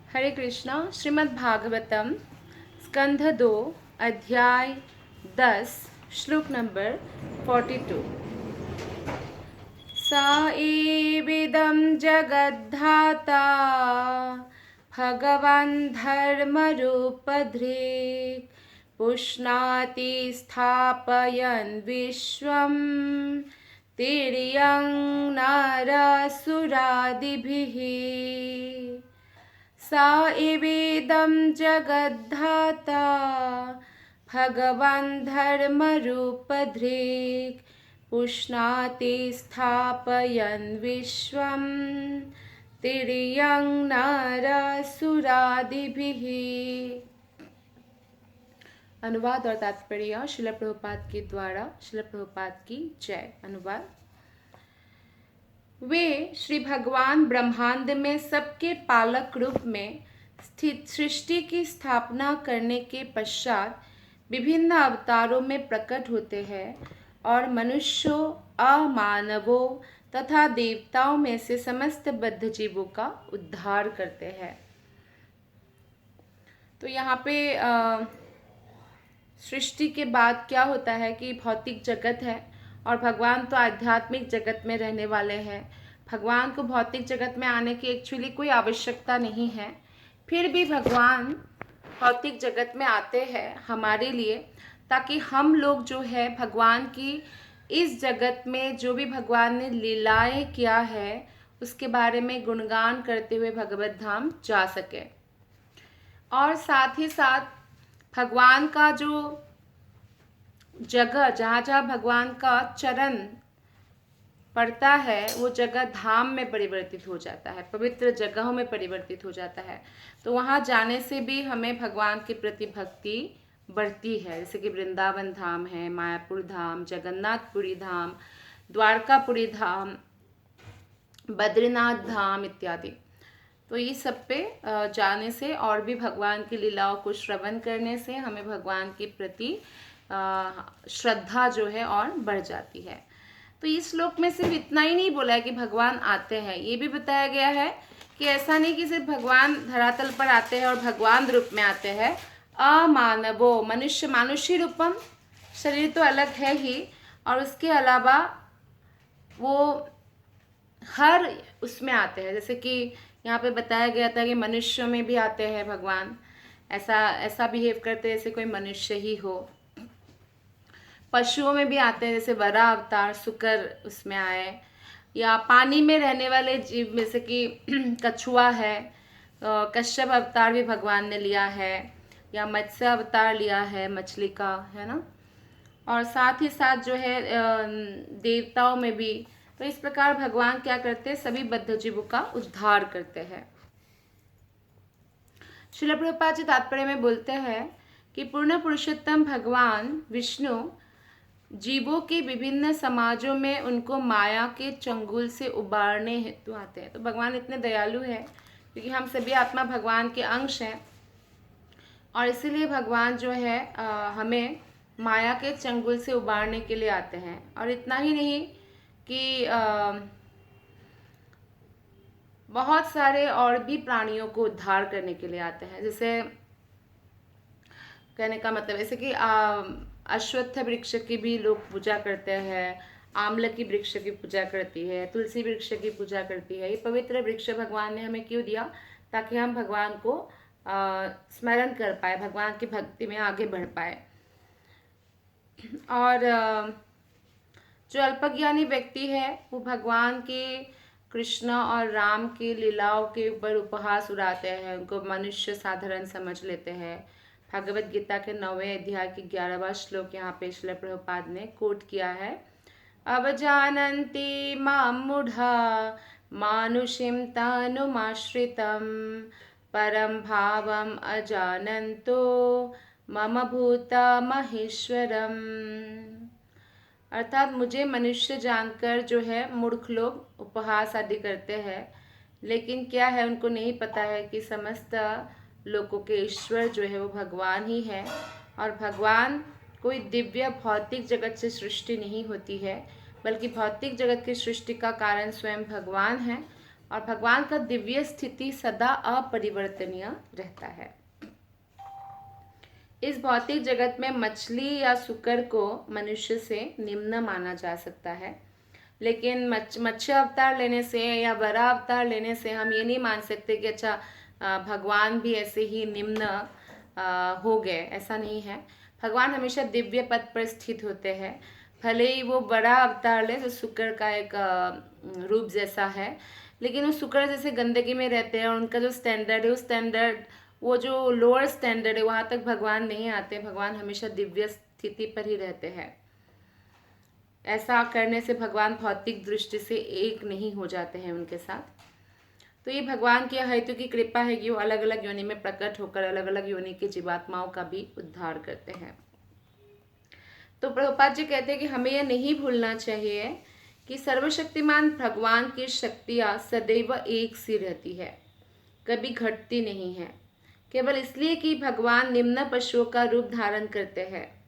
हरे कृष्णा। श्रीमद् भागवतम स्कंध 2 अध्याय 10 श्लोक नंबर 42। सा एवेदं जगद्धाता भगवान् धर्मरूपधृक् पुष्णाति स्थापयन् विश्वं तिर्यं नरसुरादिभिः। सा एवेदं जगद्धाता भगवान् धर्मरूपधृक् पुष्णाति स्थापयन् विश्वं तिर्यं नरसुरादिभिः। अनुवाद और तात्पर्य श्रील प्रभुपाद के द्वारा। श्रील प्रभुपाद की जय। अनुवाद। वे श्री भगवान ब्रह्मांड में सबके पालक रूप में स्थित सृष्टि की स्थापना करने के पश्चात विभिन्न अवतारों में प्रकट होते हैं और मनुष्यों, अमानवों तथा देवताओं में से समस्त बद्ध जीवों का उद्धार करते हैं। तो यहाँ पे सृष्टि के बाद क्या होता है कि भौतिक जगत है और भगवान तो आध्यात्मिक जगत में रहने वाले हैं। भगवान को भौतिक जगत में आने की एक्चुअली कोई आवश्यकता नहीं है, फिर भी भगवान भौतिक जगत में आते हैं हमारे लिए, ताकि हम लोग जो है भगवान की इस जगत में जो भी भगवान ने लीलाएं किया है उसके बारे में गुणगान करते हुए भगवत धाम जा सके। और साथ ही साथ भगवान का जो जगह जहाँ जहाँ भगवान का चरण पड़ता है वो जगह धाम में परिवर्तित हो जाता है, पवित्र जगहों में परिवर्तित हो जाता है। तो वहाँ जाने से भी हमें भगवान के प्रति भक्ति बढ़ती है। जैसे कि वृंदावन धाम है, मायापुर धाम, जगन्नाथपुरी धाम, द्वारकापुरी धाम, बद्रीनाथ धाम इत्यादि। तो ये सब पे जाने से और भी भगवान की लीलाओं को श्रवण करने से हमें भगवान के प्रति श्रद्धा जो है और बढ़ जाती है। तो इस श्लोक में सिर्फ इतना ही नहीं बोला है कि भगवान आते हैं, ये भी बताया गया है कि ऐसा नहीं कि सिर्फ भगवान धरातल पर आते हैं और भगवान रूप में आते हैं। अमानवो मनुष्य मानुषी रूपम, शरीर तो अलग है ही, और उसके अलावा वो हर उसमें आते हैं। जैसे कि यहाँ पे बताया गया था कि मनुष्यों में भी आते हैं भगवान, ऐसा बिहेव करते हैं जैसे कोई मनुष्य ही हो। पशुओं में भी आते हैं, जैसे वराह अवतार शुकर उसमें आए, या पानी में रहने वाले जीव में से कि कछुआ है, कश्यप अवतार भी भगवान ने लिया है, या मत्स्य अवतार लिया है मछली का, है ना। और साथ ही साथ जो है देवताओं में भी। तो इस प्रकार भगवान क्या करते हैं, सभी बद्ध जीवों का उद्धार करते हैं। श्रील प्रभुपाद जी तात्पर्य में बोलते हैं कि पूर्ण पुरुषोत्तम भगवान विष्णु जीवों के विभिन्न समाजों में उनको माया के चंगुल से उबारने हेतु आते हैं। तो भगवान इतने दयालु हैं क्योंकि हम सभी आत्मा भगवान के अंश हैं, और इसीलिए भगवान जो है हमें माया के चंगुल से उबारने के लिए आते हैं। और इतना ही नहीं कि बहुत सारे और भी प्राणियों को उद्धार करने के लिए आते हैं। जैसे कहने का मतलब ऐसे कि अश्वत्थ वृक्ष की भी लोग पूजा करते हैं, आम्ल की वृक्ष की पूजा करती है, तुलसी वृक्ष की पूजा करती है। ये पवित्र वृक्ष भगवान ने हमें क्यों दिया, ताकि हम भगवान को स्मरण कर पाए, भगवान की भक्ति में आगे बढ़ पाए। और जो अल्पज्ञानी व्यक्ति है वो भगवान के कृष्ण और राम की लीलाओं के ऊपर उपहास उड़ाते हैं, उनको मनुष्य साधारण समझ लेते हैं। भगवत गीता के 9वें अध्याय की 11वां श्लोक यहाँ पे श्रील प्रभुपाद ने कोट किया है। अवजानन्ति मां मूढ़ा मानुषीं तनुमाश्रितं परं भावम् अजानन्तो मम भूता महेश्वरम। अर्थात मुझे मनुष्य जानकर जो है मूर्ख लोग उपहास आदि करते हैं, लेकिन क्या है उनको नहीं पता है कि समस्त लोगों के ईश्वर जो है वो भगवान ही है। और भगवान कोई दिव्य भौतिक जगत से सृष्टि नहीं होती है, बल्कि भौतिक जगत की सृष्टि का कारण स्वयं भगवान है। और भगवान का दिव्य स्थिति सदा अपरिवर्तनीय रहता है। इस भौतिक जगत में मछली या शुकर को मनुष्य से निम्न माना जा सकता है, लेकिन मत्स्य अवतार लेने से या वराह अवतार लेने से हम ये नहीं मान सकते कि अच्छा भगवान भी ऐसे ही निम्न हो गए, ऐसा नहीं है। भगवान हमेशा दिव्य पद पर स्थित होते हैं, भले ही वो बड़ा अवतार ले जो शुक्र का एक रूप जैसा है, लेकिन वो शुक्र जैसे गंदगी में रहते हैं और उनका जो स्टैंडर्ड है, उस स्टैंडर्ड वो जो लोअर स्टैंडर्ड है वहाँ तक भगवान नहीं आते। भगवान हमेशा दिव्य स्थिति पर ही रहते हैं। ऐसा करने से भगवान भौतिक दृष्टि से एक नहीं हो जाते हैं उनके साथ। तो ये भगवान की हेतु की कृपा है कि वो अलग अलग योनि में प्रकट होकर अलग अलग योनि के जीवात्माओं का भी उद्धार करते हैं। तो प्रभुपाद जी कहते हैं कि हमें यह नहीं भूलना चाहिए कि सर्वशक्तिमान भगवान की शक्तियाँ सदैव एक सी रहती है, कभी घटती नहीं है, केवल इसलिए कि भगवान निम्न पशुओं का रूप धारण करते हैं।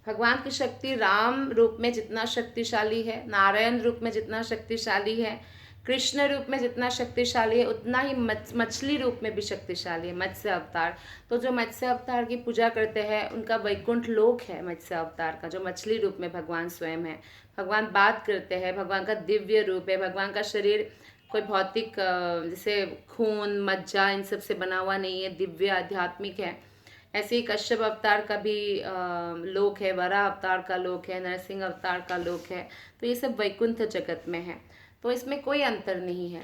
भगवान की शक्ति राम रूप में जितना शक्तिशाली है, नारायण रूप में जितना शक्तिशाली है, कृष्ण रूप में जितना शक्तिशाली है, उतना ही मछली रूप में भी शक्तिशाली है, मत्स्य अवतार। तो जो मत्स्य अवतार की पूजा करते हैं उनका वैकुंठ लोक है मत्स्य अवतार का, जो मछली रूप में भगवान स्वयं है। भगवान बात करते हैं, भगवान का दिव्य रूप है, भगवान का शरीर कोई भौतिक जैसे खून मज्जा इन सब से बना हुआ नहीं है, दिव्य आध्यात्मिक है। ऐसे ही कश्यप अवतार का भी लोक है, वराह अवतार का लोक है, नरसिंह अवतार का लोक है। तो ये सब वैकुंठ जगत में है, तो इसमें कोई अंतर नहीं है।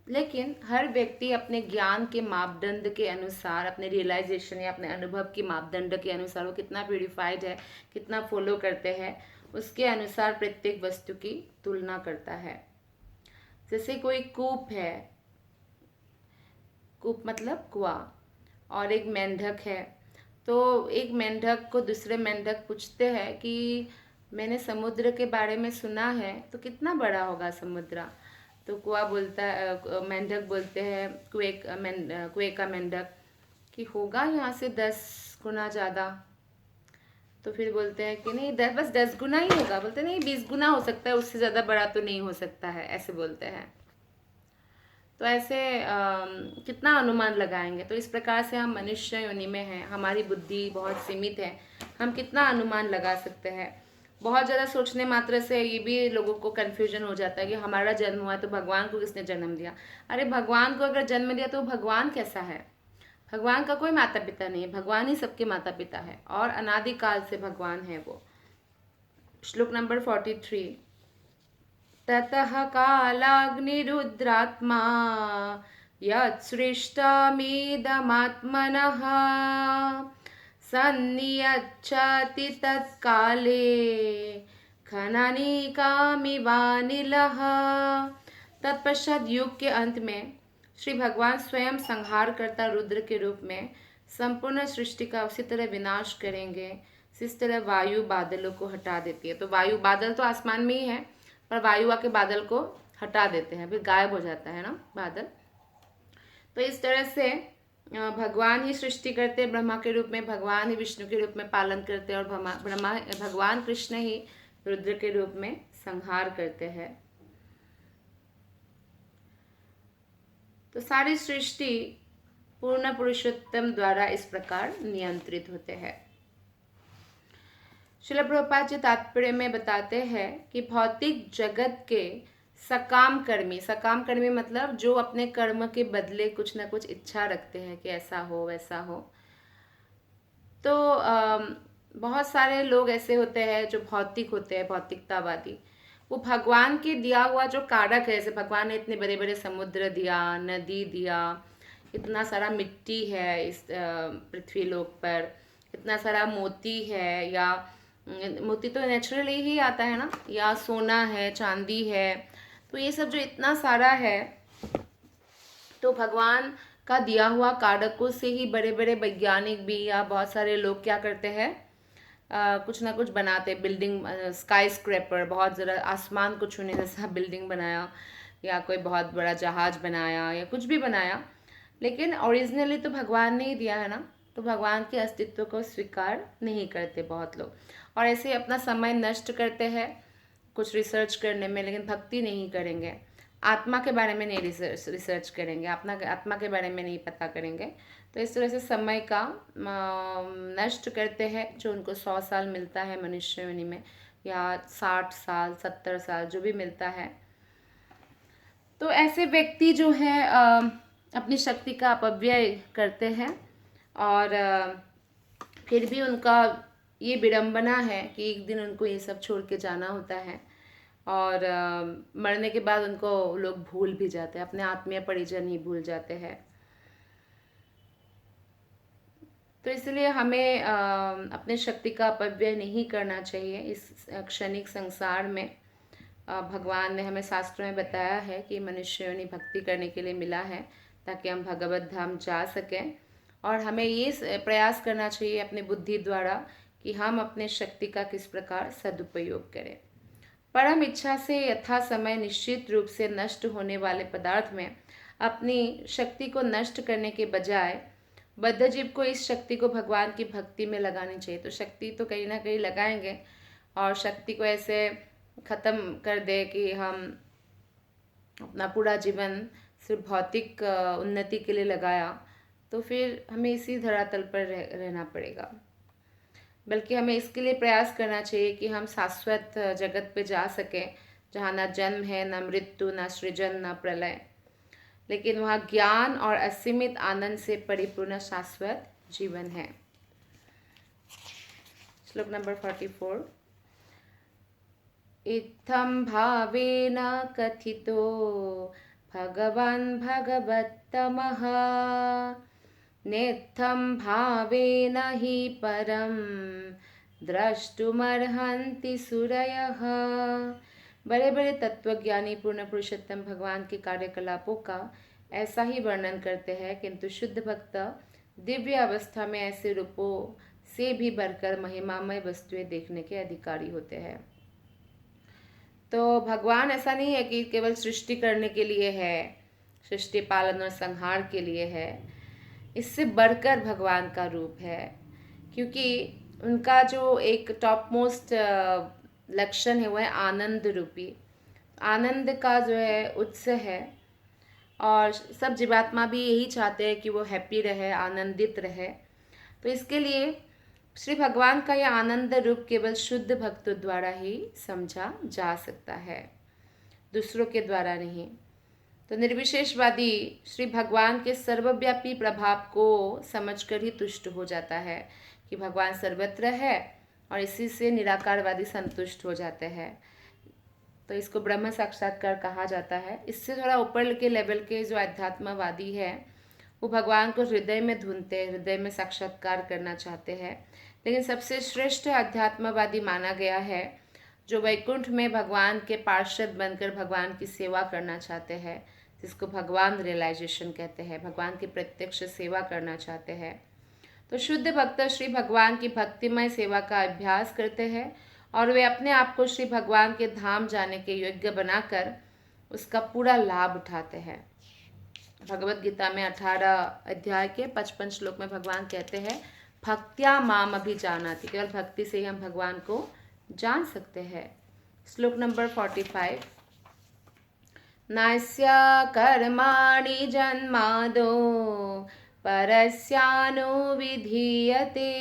लेकिन हर व्यक्ति अपने ज्ञान के मापदंड के अनुसार, अपने रियलाइजेशन या अपने अनुभव की मापदंड के अनुसार वो कितना प्यूरिफाइड है, कितना फॉलो करते हैं, उसके अनुसार प्रत्येक वस्तु की तुलना करता है। जैसे कोई कूप है, कूप मतलब कुआं, और एक मेंढक है, तो एक मेंढक को दूसरे मेंढक पूछते हैं कि मैंने समुद्र के बारे में सुना है, तो कितना बड़ा होगा समुद्र? तो कुआं बोलता है, मेंढक बोलते हैं, कुएं का मेंढक कि होगा यहाँ से 10 गुना ज़्यादा। तो फिर बोलते हैं कि नहीं, बस 10 गुना ही होगा। बोलते नहीं, 20 गुना हो सकता है, उससे ज़्यादा बड़ा तो नहीं हो सकता है, ऐसे बोलते हैं। तो ऐसे कितना अनुमान लगाएंगे? तो इस प्रकार से हम मनुष्य योनि में हैं, हमारी बुद्धि बहुत सीमित है, हम कितना अनुमान लगा सकते हैं? बहुत ज़्यादा सोचने मात्र से ये भी लोगों को कन्फ्यूजन हो जाता है कि हमारा जन्म हुआ तो भगवान को किसने जन्म दिया? अरे भगवान को अगर जन्म दिया तो भगवान कैसा है? भगवान का कोई माता पिता नहीं है, भगवान ही सबके माता पिता है और अनादिकाल से भगवान है वो। श्लोक नंबर 43। ततः कालाग्निरुद्रात्मा यत्सृष्टमिदमात्मनः सन्नियच्छति तत्काले खननिकामिवानिलः। तत्पश्चात युग के अंत में श्री भगवान स्वयं संहारकर्ता रुद्र के रूप में संपूर्ण सृष्टि का उसी तरह विनाश करेंगे जिस तरह वायु बादलों को हटा देती है। तो वायु बादल तो आसमान में ही है, पर वायु आके बादल को हटा देते हैं, फिर गायब हो जाता है ना बादल। तो इस तरह से भगवान ही सृष्टि करते, ब्रह्मा के रूप में भगवान ही विष्णु के रूप में पालन करते, और भगवान कृष्ण ही रुद्र के रूप में संहार करते हैं। तो सारी सृष्टि पूर्ण पुरुषोत्तम द्वारा इस प्रकार नियंत्रित होते हैं। श्रील प्रभुपाद जी तात्पर्य में बताते हैं कि भौतिक जगत के सकाम कर्मी मतलब जो अपने कर्म के बदले कुछ ना कुछ इच्छा रखते हैं कि ऐसा हो वैसा हो। तो बहुत सारे लोग ऐसे होते हैं जो भौतिक होते हैं, भौतिकतावादी। वो भगवान के दिया हुआ जो कारक है, जैसे भगवान ने इतने बड़े बड़े समुद्र दिया, नदी दिया, इतना सारा मिट्टी है इस पृथ्वी लोक पर, इतना सारा मोती है, या मोती तो नेचुरली ही आता है ना, या सोना है, चांदी है, तो ये सब जो इतना सारा है, तो भगवान का दिया हुआ कारकों से ही बड़े बड़े वैज्ञानिक भी या बहुत सारे लोग क्या करते हैं, कुछ ना कुछ बनाते, बिल्डिंग, स्काई स्क्रैपर, बहुत ज़रा आसमान को छूने जैसा बिल्डिंग बनाया, या कोई बहुत बड़ा जहाज बनाया, या कुछ भी बनाया, लेकिन ओरिजिनली तो भगवान ने ही दिया है ना। तो भगवान के अस्तित्व को स्वीकार नहीं करते बहुत लोग, और ऐसे अपना समय नष्ट करते हैं। कुछ रिसर्च करने में, लेकिन भक्ति नहीं करेंगे, आत्मा के बारे में नहीं रिसर्च करेंगे, अपना आत्मा के बारे में नहीं पता करेंगे, तो इस तरह से समय का नष्ट करते हैं। जो उनको 100 साल मिलता है मनुष्य योनि में, या 60 साल 70 साल जो भी मिलता है, तो ऐसे व्यक्ति जो है अपनी शक्ति का अपव्यय करते हैं। और फिर भी उनका ये विडंबना है कि एक दिन उनको ये सब छोड़ के जाना होता है, और मरने के बाद उनको लोग भूल भी जाते हैं, अपने आत्मीय परिजन ही भूल जाते हैं। तो इसलिए हमें अपने शक्ति का अपव्यय नहीं करना चाहिए इस क्षणिक संसार में। भगवान ने हमें शास्त्रों में बताया है कि मनुष्य योनि भक्ति करने के लिए मिला है ताकि हम भगवत धाम जा सकें, और हमें ये प्रयास करना चाहिए अपनी बुद्धि द्वारा कि हम अपने शक्ति का किस प्रकार सदुपयोग करें। परम इच्छा से यथा समय निश्चित रूप से नष्ट होने वाले पदार्थ में अपनी शक्ति को नष्ट करने के बजाय बद्ध जीव को इस शक्ति को भगवान की भक्ति में लगानी चाहिए। तो शक्ति तो कहीं ना कहीं लगाएंगे, और शक्ति को ऐसे ख़त्म कर दे कि हम अपना पूरा जीवन सिर्फ भौतिक उन्नति के लिए लगाया, तो फिर हमें इसी धरातल पर रहना पड़ेगा। बल्कि हमें इसके लिए प्रयास करना चाहिए कि हम शाश्वत जगत पे जा सकें, जहाँ ना जन्म है, ना मृत्यु, ना सृजन, ना प्रलय, लेकिन वहाँ ज्ञान और असीमित आनंद से परिपूर्ण शाश्वत जीवन है। श्लोक नंबर 44। इत्थं भावेन कथितो भगवान् भगवत्तमः, नेत्थं भावेन हि परम द्रष्टुमर्हन्ति सूरयः। बड़े बड़े तत्वज्ञानी पूर्ण पुरुषोत्तम भगवान के कार्यकलापों का ऐसा ही वर्णन करते हैं, किंतु शुद्ध भक्त दिव्य अवस्था में ऐसे रूपों से भी बढ़कर महिमामय वस्तुएं देखने के अधिकारी होते हैं। तो भगवान ऐसा नहीं है कि केवल सृष्टि करने के लिए है, सृष्टि पालन और संहार के लिए है, इससे बढ़कर भगवान का रूप है, क्योंकि उनका जो एक टॉप मोस्ट लक्षण है वो है आनंद रूपी। आनंद का जो है उत्स है, और सब जीवात्मा भी यही चाहते हैं कि वो हैप्पी रहे, आनंदित रहे। तो इसके लिए श्री भगवान का यह आनंद रूप केवल शुद्ध भक्तों द्वारा ही समझा जा सकता है, दूसरों के द्वारा नहीं। तो निर्विशेषवादी श्री भगवान के सर्वव्यापी प्रभाव को समझकर ही तुष्ट हो जाता है कि भगवान सर्वत्र है, और इसी से निराकारवादी संतुष्ट हो जाते हैं। तो इसको ब्रह्म साक्षात्कार कहा जाता है। इससे थोड़ा ऊपर के लेवल के जो अध्यात्मवादी है वो भगवान को हृदय में ढूंढते हैं, हृदय में साक्षात्कार करना चाहते हैं। लेकिन सबसे श्रेष्ठ अध्यात्मवादी माना गया है जो वैकुंठ में भगवान के पार्षद बनकर भगवान की सेवा करना चाहते हैं, जिसको भगवान रियलाइजेशन कहते हैं, भगवान की प्रत्यक्ष सेवा करना चाहते हैं। तो शुद्ध भक्त श्री भगवान की भक्तिमय सेवा का अभ्यास करते हैं, और वे अपने आप को श्री भगवान के धाम जाने के योग्य बनाकर उसका पूरा लाभ उठाते हैं। भगवत गीता में 18 अध्याय के 55 श्लोक में भगवान कहते हैं, भक्त्या माम अभिजानाति, केवल भक्ति से ही हम भगवान को जान सकते हैं। श्लोक नंबर 45। नास्या कर्माणि जन्मादो परस्यानु विधीयते,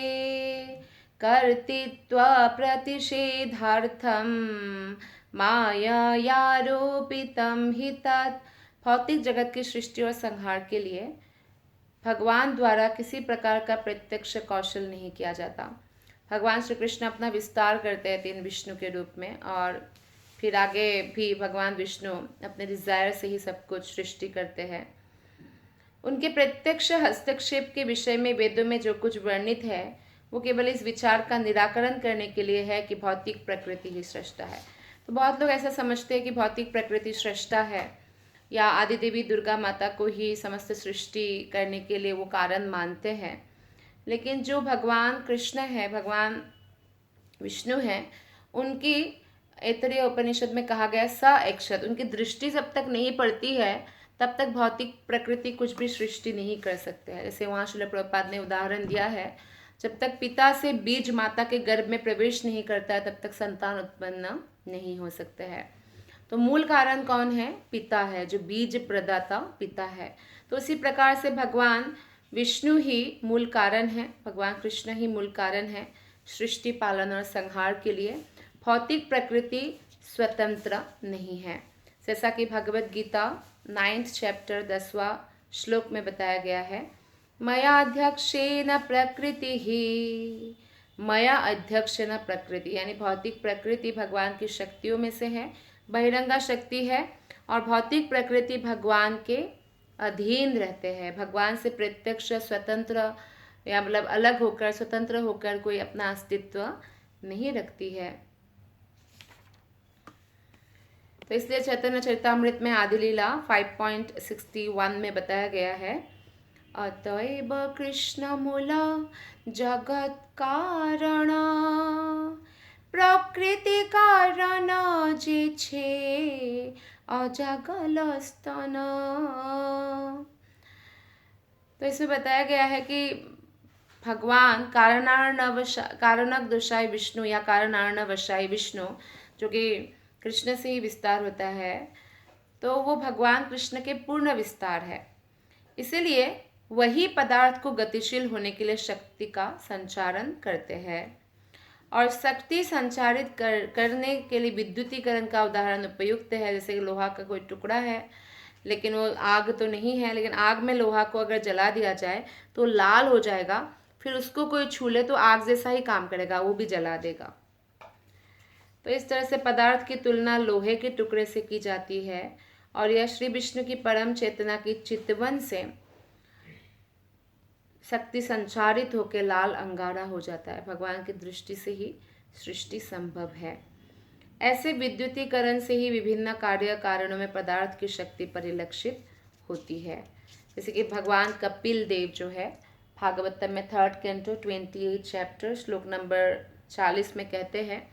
कर्तृत्व प्रतिषेधार्थम मायारोपितम हि तत्। भौतिक जगत की सृष्टि और संहार के लिए भगवान द्वारा किसी प्रकार का प्रत्यक्ष कौशल नहीं किया जाता। भगवान श्री कृष्ण अपना विस्तार करते हैं 3 विष्णु के रूप में, और फिर आगे भी भगवान विष्णु अपने डिजायर से ही सब कुछ सृष्टि करते हैं। उनके प्रत्यक्ष हस्तक्षेप के विषय में वेदों में जो कुछ वर्णित है वो केवल इस विचार का निराकरण करने के लिए है कि भौतिक प्रकृति ही सृष्टा है। तो बहुत लोग ऐसा समझते हैं कि भौतिक प्रकृति सृष्टा है, या आदि देवी दुर्गा माता को ही समस्त सृष्टि करने के लिए वो कारण मानते हैं। लेकिन जो भगवान कृष्ण है, भगवान विष्णु हैं, उनकी ऐतरेय उपनिषद में कहा गया स अक्षत, उनकी दृष्टि जब तक नहीं पड़ती है तब तक भौतिक प्रकृति कुछ भी सृष्टि नहीं कर सकते हैं। जैसे वहाँ श्रील प्रभुपाद ने उदाहरण दिया है, जब तक पिता से बीज माता के गर्भ में प्रवेश नहीं करता है तब तक संतान उत्पन्न नहीं हो सकते हैं। तो मूल कारण कौन है? पिता है, जो बीज प्रदाता पिता है। तो उसी प्रकार से भगवान विष्णु ही मूल कारण है, भगवान कृष्ण ही मूल कारण है सृष्टि पालन और संहार के लिए। भौतिक प्रकृति स्वतंत्र नहीं है, जैसा कि भगवत गीता 9th चैप्टर 10वां श्लोक में बताया गया है, मया अध्यक्षेन प्रकृति ही, मया अध्यक्षेन प्रकृति, यानी भौतिक प्रकृति भगवान की शक्तियों में से है, बहिरंगा शक्ति है, और भौतिक प्रकृति भगवान के अधीन रहते हैं। भगवान से प्रत्यक्ष स्वतंत्र या मतलब अलग होकर, स्वतंत्र होकर कोई अपना अस्तित्व नहीं रखती है। तो इसलिए चैतन्य चरितामृत में आदि लीला 5.61 में बताया गया है, अतएव कृष्ण मूल जगत कारण, प्रकृति कारण जे छे अजागल स्तन। तो इसमें बताया गया है कि भगवान कारणक दशाई विष्णु या कारणार्णवशाई विष्णु, जो कि कृष्ण से ही विस्तार होता है, तो वो भगवान कृष्ण के पूर्ण विस्तार है। इसीलिए वही पदार्थ को गतिशील होने के लिए शक्ति का संचारण करते हैं। और शक्ति संचारित करने के लिए विद्युतीकरण का उदाहरण उपयुक्त है। जैसे कि लोहा का कोई टुकड़ा है, लेकिन वो आग तो नहीं है, लेकिन आग में लोहा को अगर जला दिया जाए तो लाल हो जाएगा, फिर उसको कोई छू ले तो आग जैसा ही काम करेगा, वो भी जला देगा। तो इस तरह से पदार्थ की तुलना लोहे के टुकड़े से की जाती है, और यह श्री विष्णु की परम चेतना की चितवन से शक्ति संचारित होकर लाल अंगारा हो जाता है। भगवान की दृष्टि से ही सृष्टि संभव है। ऐसे विद्युतीकरण से ही विभिन्न कार्य कारणों में पदार्थ की शक्ति परिलक्षित होती है। जैसे कि भगवान कपिल देव जो है, भागवतम में 3rd कैंटो 28 चैप्टर श्लोक नंबर 40 में कहते हैं,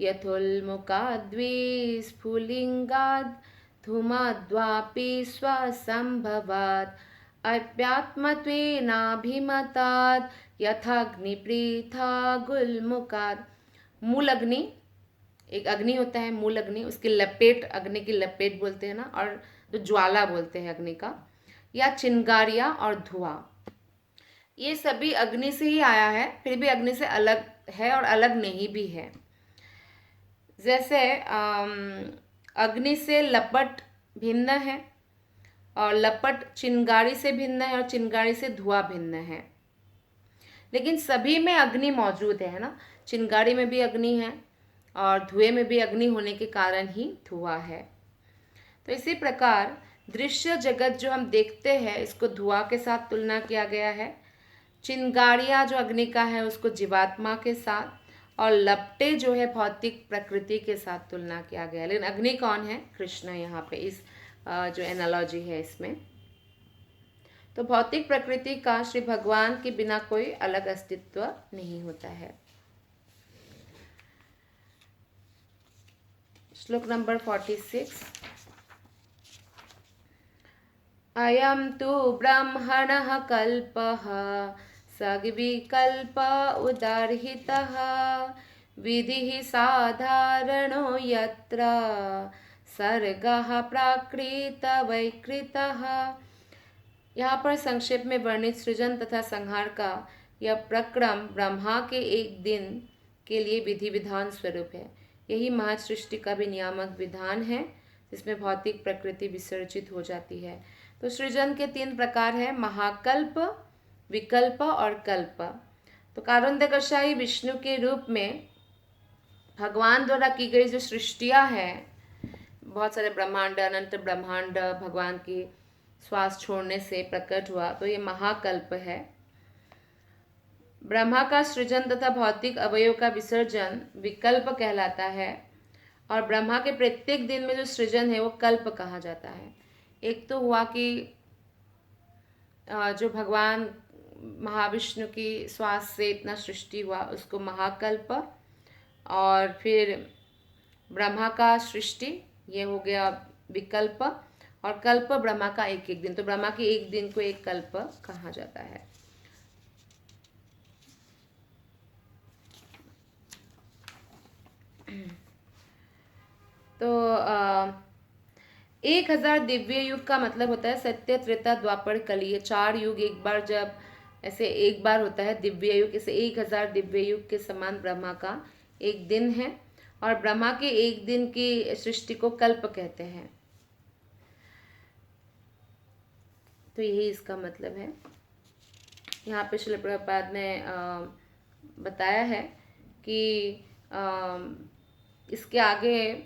यथोल्मुखाद्वी स्फुलिंगाद धूमाद्वापि स्वसंभवात् अप्यात्मत्वेनाभिमतात् यथाग्निप्रीथा गुल्मुखात्। मूल अग्नि, एक अग्नि होता है मूल अग्नि, उसकी लपेट, अग्नि की लपेट बोलते हैं ना, और जो ज्वाला बोलते हैं अग्नि का, या चिंगारियाँ और धुआं, ये सभी अग्नि से ही आया है, फिर भी अग्नि से अलग है और अलग नहीं भी है। जैसे अग्नि से लपट भिन्न है, और लपट चिंगारी से भिन्न है, और चिंगारी से धुआं भिन्न है, लेकिन सभी में अग्नि मौजूद है ना। चिंगारी में भी अग्नि है और धुएं में भी अग्नि होने के कारण ही धुआं है। तो इसी प्रकार दृश्य जगत जो हम देखते हैं, इसको धुआं के साथ तुलना किया गया है। चिंगारियाँ जो अग्नि का है उसको जीवात्मा के साथ, और लपटे जो है भौतिक प्रकृति के साथ तुलना किया गया है। लेकिन अग्नि कौन है? कृष्ण यहाँ पे इस जो एनालॉजी है इसमें। तो भौतिक प्रकृति का श्री भगवान के बिना कोई अलग अस्तित्व नहीं होता है। श्लोक नंबर 46, अयं तु ब्रह्मणः कल्पः सद्विकल्प उदारहितः विधिः साधारणो यत्र सर्गः प्राकृत वैकृतः। यहाँ पर संक्षेप में वर्णित सृजन तथा संहार का यह प्रक्रम ब्रह्मा के एक दिन के लिए विधि विधान स्वरूप है। यही महासृष्टि का भी नियामक विधान है, जिसमें भौतिक प्रकृति विसर्जित हो जाती है। तो सृजन के 3 प्रकार है, महाकल्प, विकल्प और कल्प। तो कारुण्यकशायी विष्णु के रूप में भगवान द्वारा की गई जो सृष्टियाँ हैं, बहुत सारे ब्रह्मांड, अनंत ब्रह्मांड भगवान की श्वास छोड़ने से प्रकट हुआ, तो ये महाकल्प है। ब्रह्मा का सृजन तथा भौतिक अवयव का विसर्जन विकल्प कहलाता है, और ब्रह्मा के प्रत्येक दिन में जो सृजन है वो कल्प कहा जाता है। एक तो हुआ कि जो भगवान महाविष्णु की श्वास से इतना सृष्टि हुआ उसको महाकल्प, और फिर ब्रह्मा का सृष्टि ये हो गया विकल्प, और कल्प ब्रह्मा का एक एक दिन। तो ब्रह्मा के एक दिन को एक कल्प कहा जाता है। तो 1000 दिव्य युग का मतलब होता है सत्य, त्रेता, द्वापर, कली। ये 4 युग एक बार, जब ऐसे एक बार होता है दिव्य युग, इसे 1000 दिव्य युग के समान ब्रह्मा का एक दिन है। और ब्रह्मा के एक दिन की सृष्टि को कल्प कहते हैं। तो यही इसका मतलब है। यहाँ पे श्रील प्रभुपाद ने बताया है कि इसके आगे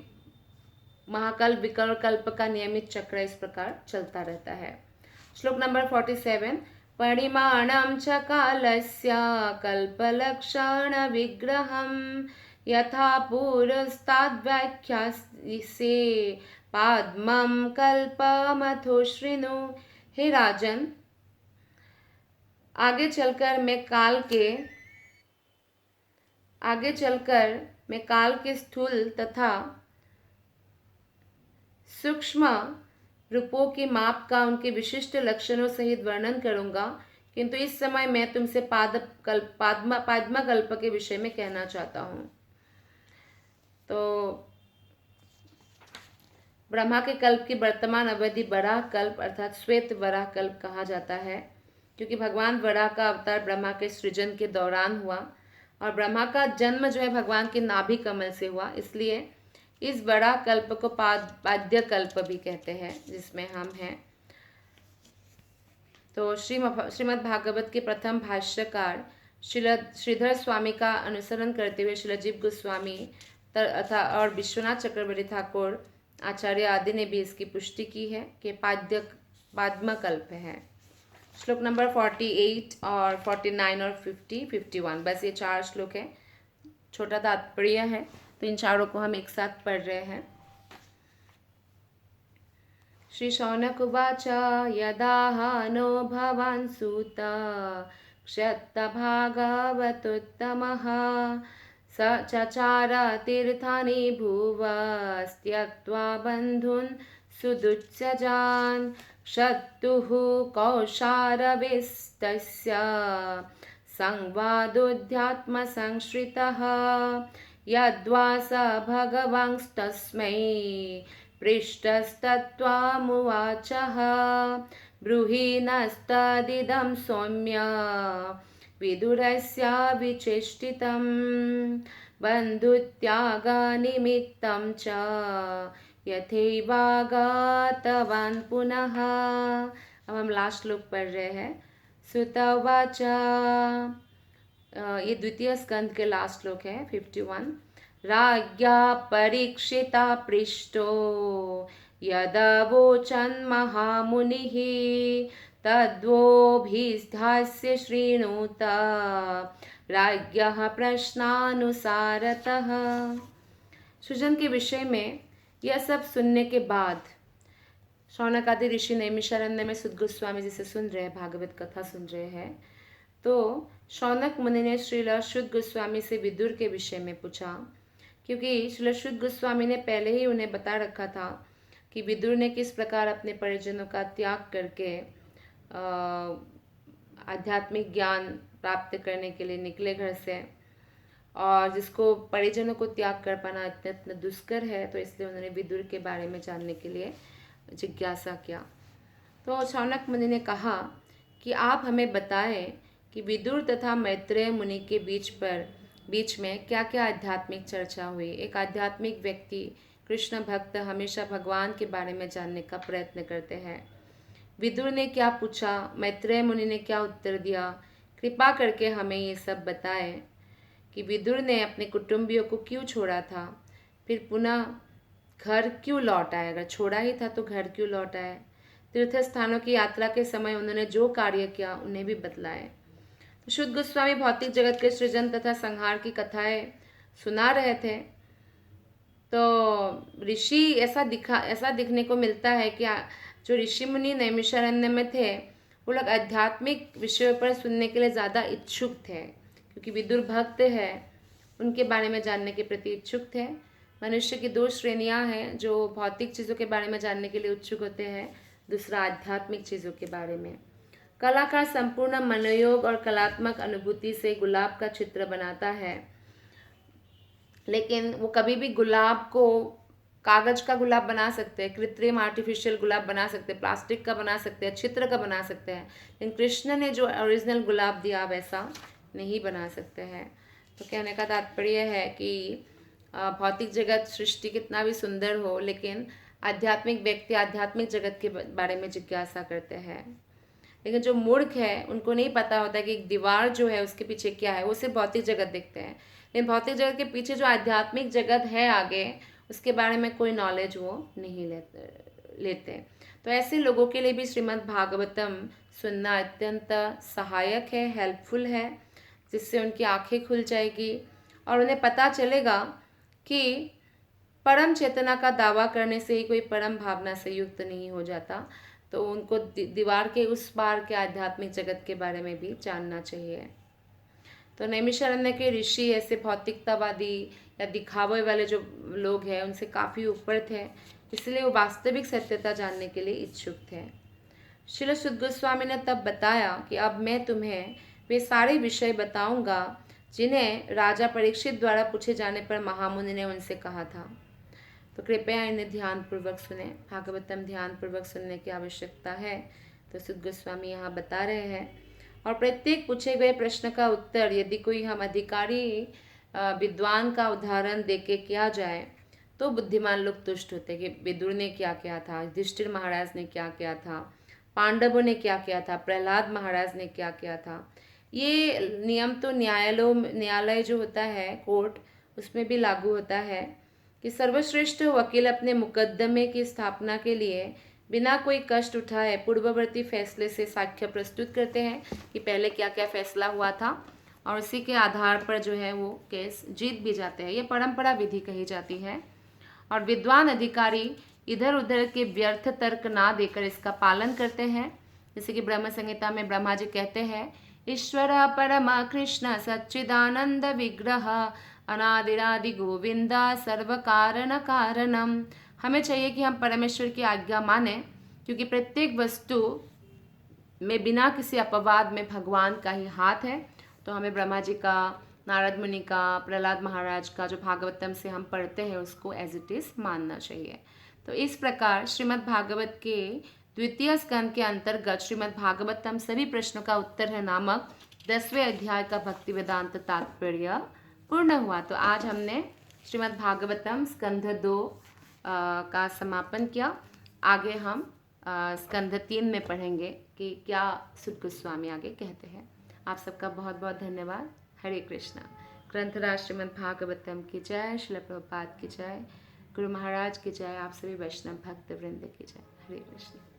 महाकल्प, विकल्प, कल्प का नियमित चक्र इस प्रकार चलता रहता है। श्लोक नंबर 47। परिमाणं च कालस्य कल्पलक्षण विग्रहं यथा पुरस्ताद्व्याख्यासे पाद्मं कल्पमथो शृणु। हे राजन, आगे चलकर मैं काल के स्थूल तथा सूक्ष्म रूपों की माप का उनके विशिष्ट लक्षणों सहित वर्णन करूंगा, किंतु इस समय मैं तुमसे पाद्मकल्प के विषय में कहना चाहता हूँ। तो ब्रह्मा के कल्प की वर्तमान अवधि वराह कल्प अर्थात श्वेत वराह कल्प कहा जाता है, क्योंकि भगवान वराह का अवतार ब्रह्मा के सृजन के दौरान हुआ और ब्रह्मा का जन्म जो है भगवान के नाभि कमल से हुआ, इसलिए इस वराह कल्प को पाद्य कल्प भी कहते हैं, जिसमें हम हैं। तो श्रीमद् भागवत के प्रथम भाष्यकार श्रीधर स्वामी का अनुसरण करते हुए श्रीलजीव गोस्वामी तथा और विश्वनाथ चक्रवर्ती ठाकुर आचार्य आदि ने भी इसकी पुष्टि की है कि पाद्मकल्प है। श्लोक नंबर 48 और 49 और 50, 51, बस ये 4 श्लोक है, छोटा तात्पर्य है, तो इन चारों को हम एक साथ पढ़ रहे हैं। श्री शौनक उवाच यदाहानो भवान् सूत क्षत्तभागवतोत्तमः स चचार तीर्थानि भुवस्त्यक्त्वा बन्धून् सुदुत्सजान् शत्रुः कौशारविस्तस्य संवादोऽध्यात्मसंश्रितः यद्वा स भगवांस्तस्मै पृष्टस्तत्त्वामुवाचः ब्रूहीनस्तदिदं सौम्य विदुरस्य विचेष्टितं बन्धुत्यागनिमित्तं च यथैवागतवान् पुनः। अब हम लास्ट श्लोक पढ़ रहे हैं। सुत उवाच, ये द्वितीय स्कंद के लास्ट श्लोक है 51। राज्ञा परीक्षिता पृष्टो यदवोचन् महामुनिः तद्वोभिधास्य शृणुत राज्ञः प्रश्नानुसारतः। सृजन के विषय में यह सब सुनने के बाद शौनक आदि ऋषि नैमिषारण्य में सुत गोस्वामी जी से सुन रहे हैं, भागवत कथा सुन रहे हैं। तो शौनक मुनि ने श्रील शुद्ध गोस्वामी से विदुर के विषय में पूछा, क्योंकि श्रील शुद्ध गोस्वामी ने पहले ही उन्हें बता रखा था कि विदुर ने किस प्रकार अपने परिजनों का त्याग करके आध्यात्मिक ज्ञान प्राप्त करने के लिए निकले घर से, और जिसको परिजनों को त्याग कर पाना अत्यंत दुष्कर है, तो इसलिए उन्होंने विदुर के बारे में जानने के लिए जिज्ञासा किया। तो शौनक मुनि ने कहा कि आप हमें बताएं कि विदुर तथा मैत्रेय मुनि के बीच में क्या क्या आध्यात्मिक चर्चा हुई। एक आध्यात्मिक व्यक्ति, कृष्ण भक्त, हमेशा भगवान के बारे में जानने का प्रयत्न करते हैं। विदुर ने क्या पूछा, मैत्रेय मुनि ने क्या उत्तर दिया, कृपा करके हमें ये सब बताएं कि विदुर ने अपने कुटुंबियों को क्यों छोड़ा था, फिर पुनः घर क्यों लौट आए, अगर छोड़ा ही था तो घर क्यों लौट आए। तीर्थ स्थानों की यात्रा के समय उन्होंने जो कार्य किया उन्हें भी बतलाए। तो शुद्ध गोस्वामी भौतिक जगत के सृजन तथा संहार की कथाएं सुना रहे थे। तो ऋषि ऐसा दिखने को मिलता है कि जो ऋषि मुनि नैमिषारण्य में थे वो लोग आध्यात्मिक विषयों पर सुनने के लिए ज़्यादा इच्छुक थे, क्योंकि विदुर भक्त है, उनके बारे में जानने के प्रति इच्छुक थे। मनुष्य की 2 श्रेणियां हैं, जो भौतिक चीज़ों के बारे में जानने के लिए उत्सुक होते हैं, दूसरा आध्यात्मिक चीज़ों के बारे में। कलाकार संपूर्ण मनोयोग और कलात्मक अनुभूति से गुलाब का चित्र बनाता है, लेकिन वो कभी भी गुलाब को कागज का गुलाब बना सकते हैं, कृत्रिम आर्टिफिशियल गुलाब बना सकते हैं, प्लास्टिक का बना सकते हैं, चित्र का बना सकते हैं, लेकिन कृष्ण ने जो ओरिजिनल गुलाब दिया वैसा नहीं बना सकते हैं। तो कहने का तात्पर्य है कि भौतिक जगत सृष्टि कितना भी सुंदर हो, लेकिन आध्यात्मिक व्यक्ति आध्यात्मिक जगत के बारे में जिज्ञासा करते हैं। लेकिन जो मूर्ख है उनको नहीं पता होता कि एक दीवार जो है उसके पीछे क्या है, वो सिर्फ भौतिक जगत देखते हैं, लेकिन भौतिक जगत के पीछे जो आध्यात्मिक जगत है आगे, उसके बारे में कोई नॉलेज वो नहीं लेते। तो ऐसे लोगों के लिए भी श्रीमद् भागवतम सुनना अत्यंत सहायक है, हेल्पफुल है, जिससे उनकी आंखें खुल जाएगी और उन्हें पता चलेगा कि परम चेतना का दावा करने से ही कोई परम भावना से युक्त नहीं हो जाता। तो उनको दीवार के उस पार के आध्यात्मिक जगत के बारे में भी जानना चाहिए। तो नैमिषारण्य के ऋषि ऐसे भौतिकतावादी या दिखावे वाले जो लोग हैं उनसे काफ़ी ऊपर थे, इसलिए वो वास्तविक सत्यता जानने के लिए इच्छुक थे। श्रील सुद गोस्वामी ने तब बताया कि अब मैं तुम्हें वे सारे विषय बताऊंगा जिन्हें राजा परीक्षित द्वारा पूछे जाने पर महामुनि ने उनसे कहा था। तो कृपया इन्हें ध्यानपूर्वक सुने। भागवतम ध्यानपूर्वक सुनने की आवश्यकता है। तो सुद गोस्वामी यहाँ बता रहे हैं, और प्रत्येक पूछे गए प्रश्न का उत्तर यदि कोई हम अधिकारी विद्वान का उदाहरण देके किया जाए तो बुद्धिमान लोग तुष्ट होते कि विदुर ने क्या किया था, युधिष्ठिर महाराज ने क्या किया था, पांडवों ने क्या किया था, प्रहलाद महाराज ने क्या किया था। ये नियम तो न्यायालय जो होता है कोर्ट, उसमें भी लागू होता है कि सर्वश्रेष्ठ वकील अपने मुकदमे की स्थापना के लिए बिना कोई कष्ट उठाए पूर्ववर्ती फैसले से साक्ष्य प्रस्तुत करते हैं कि पहले क्या क्या फैसला हुआ था, और उसी के आधार पर जो है वो केस जीत भी जाते हैं। ये परंपरा विधि कही जाती है। और विद्वान अधिकारी इधर उधर के व्यर्थ तर्क ना देकर इसका पालन करते हैं। जैसे कि ब्रह्म संहिता में ब्रह्मा जी कहते हैं, ईश्वर परम कृष्ण सच्चिदानंद विग्रह अनादिरादि गोविंदा सर्व कारण कारणम। हमें चाहिए कि हम परमेश्वर की आज्ञा माने, क्योंकि प्रत्येक वस्तु में बिना किसी अपवाद में भगवान का ही हाथ है। तो हमें ब्रह्मा जी का, नारद मुनि का, प्रहलाद महाराज का जो भागवतम से हम पढ़ते हैं उसको एज इट इज़ मानना चाहिए। तो इस प्रकार श्रीमद् भागवत के द्वितीय स्कंद के अंतर्गत श्रीमद् भागवतम सभी प्रश्नों का उत्तर है नामक 10वें अध्याय का भक्ति वेदांत तात्पर्य पूर्ण हुआ। तो आज हमने श्रीमद् भागवतम स्कंध 2 का समापन किया। आगे हम स्कंध 3 में पढ़ेंगे कि क्या सुद गोस्वामी आगे कहते हैं। आप सबका बहुत बहुत धन्यवाद। हरे कृष्णा। ग्रंथराज श्रीमद् भागवतम की जय, श्रील प्रभुपाद की जय, गुरु महाराज की जय, आप सभी वैष्णव भक्त वृंद की जय। हरे कृष्ण।